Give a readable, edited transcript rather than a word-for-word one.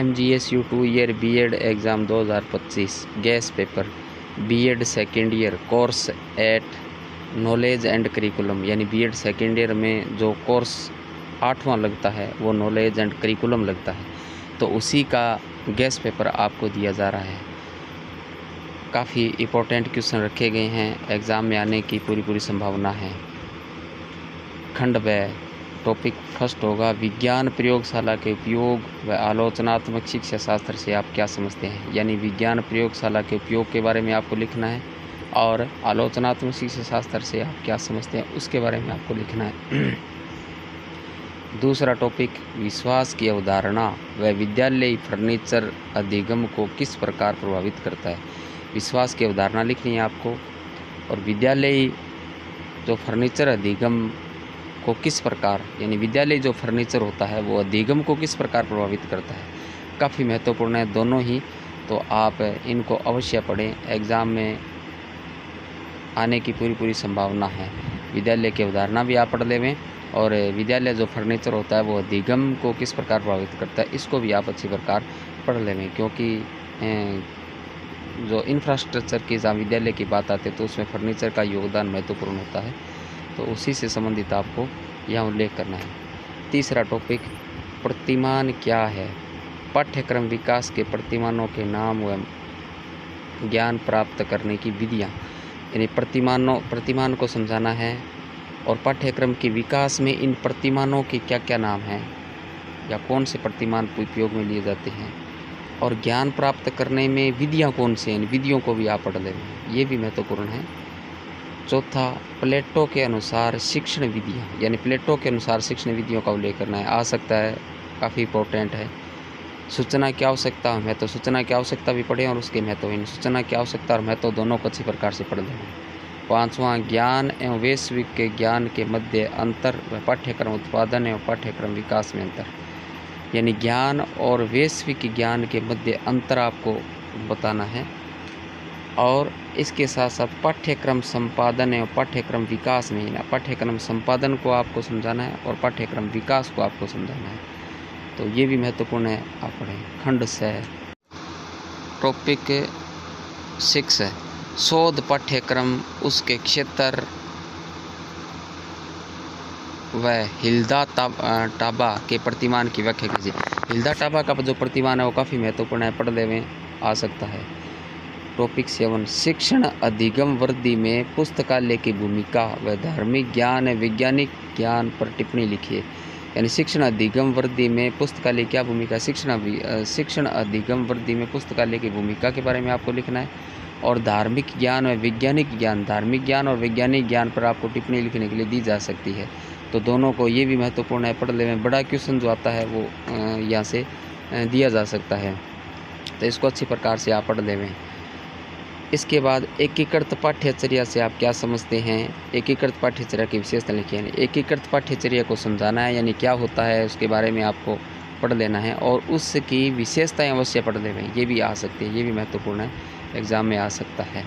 MGSU 2 year BEd exam 2025 guess paper BEd second year course at knowledge and curriculum, यानी BEd second year में जो course 8वां लगता है वो नॉलेज एंड करिकुलम लगता है, तो उसी का गैस पेपर आपको दिया जा रहा है। काफ़ी इम्पोर्टेंट क्वेश्चन रखे गए हैं, एग्ज़ाम में आने की पूरी संभावना है। खंड व टॉपिक फर्स्ट होगा विज्ञान प्रयोगशाला के उपयोग व आलोचनात्मक शिक्षा शास्त्र से आप क्या समझते हैं, यानी विज्ञान प्रयोगशाला के उपयोग के बारे में आपको लिखना है और आलोचनात्मक शिक्षा शास्त्र से आप क्या समझते हैं उसके बारे में आपको लिखना है। दूसरा टॉपिक विश्वास की अवधारणा व विद्यालयी फर्नीचर अधिगम को किस प्रकार प्रभावित करता है। विश्वास की अवधारणा लिखनी है आपको, और विद्यालयी जो फर्नीचर अधिगम को किस प्रकार, यानी विद्यालय जो फर्नीचर होता है वो अधिगम को किस प्रकार प्रभावित करता है। काफ़ी महत्वपूर्ण है दोनों ही, तो आप इनको अवश्य पढ़ें, एग्ज़ाम में आने की पूरी संभावना है। विद्यालय की अवधारणा भी आप पढ़ लेवें और विद्यालय जो फर्नीचर होता है वो अधिगम को किस प्रकार प्रभावित करता है इसको भी आप अच्छी प्रकार पढ़ लेवें, क्योंकि जो इंफ्रास्ट्रक्चर की जहाँ विद्यालय की बात आती है तो उसमें फर्नीचर का योगदान महत्वपूर्ण होता है, तो उसी से संबंधित आपको यहाँ उल्लेख करना है। तीसरा टॉपिक प्रतिमान क्या है। पाठ्यक्रम विकास के प्रतिमानों के नाम व ज्ञान प्राप्त करने की विधियाँ, यानी प्रतिमान को समझाना है और पाठ्यक्रम के विकास में इन प्रतिमानों के क्या क्या नाम हैं या कौन से प्रतिमान उपयोग में लिए जाते हैं, और ज्ञान प्राप्त करने में विधियाँ कौन सी हैं, इन विधियों को भी आप पढ़ लें, ये भी महत्वपूर्ण है। चौथा प्लेटो के अनुसार शिक्षण विधियाँ, यानी प्लेटो के अनुसार शिक्षण विधियों का उल्लेख करना है, आ सकता है, काफ़ी इंपॉर्टेंट है। सूचना की आवश्यकता और महत्व, सूचना की आवश्यकता भी पढ़ें और उसके महत्व, सूचना की आवश्यकता और महत्व दोनों को अच्छी प्रकार से पढ़ लेना। पाँचवां ज्ञान एवं वैश्विक के ज्ञान के मध्य अंतर व पाठ्यक्रम उत्पादन एवं पाठ्यक्रम विकास में अंतर, यानी ज्ञान और वैश्विक ज्ञान के मध्य अंतर आपको बताना है, और इसके साथ साथ पाठ्यक्रम संपादन एवं पाठ्यक्रम विकास में, पाठ्यक्रम संपादन को आपको समझाना है और पाठ्यक्रम विकास को आपको समझाना है, तो ये भी महत्वपूर्ण है, आप पढ़ें। खंड से टॉपिक 6 है शोध पाठ्यक्रम, उसके क्षेत्र व हिल्दा टाबा के प्रतिमान की व्याख्या कीजिए। हिल्दा टाबा का जो प्रतिमान है वो काफ़ी महत्वपूर्ण है, पढ़ लेवें, आ सकता है। टॉपिक 7 शिक्षण अधिगम वृद्धि में पुस्तकालय की भूमिका व धार्मिक ज्ञान वैज्ञानिक ज्ञान पर टिप्पणी लिखिए, यानी शिक्षण अधिगम वृद्धि में पुस्तकालय क्या भूमिका है, शिक्षण अधिगम वृद्धि में पुस्तकालय की भूमिका के बारे में आपको लिखना है, और धार्मिक ज्ञान व वैज्ञानिक ज्ञान, धार्मिक ज्ञान और वैज्ञानिक ज्ञान पर आपको टिप्पणी लिखने के लिए दी जा सकती है, तो दोनों को ये भी महत्वपूर्ण है, पढ़ लें। बड़ा क्वेश्चन जो आता है वो यहाँ से दिया जा सकता है, तो इसको अच्छी प्रकार से आप पढ़ लें। इसके बाद एकीकृत पाठ्यचर्या से आप क्या समझते हैं, एकीकृत पाठ्यचर्या की विशेषता लिखिए, यानी एकीकृत पाठ्यचर्या को समझाना है, यानी क्या होता है उसके बारे में आपको पढ़ लेना है और उसकी विशेषताएं अवश्य पढ़ लें, ये भी आ सकती है, ये भी महत्वपूर्ण है, एग्ज़ाम में आ सकता है।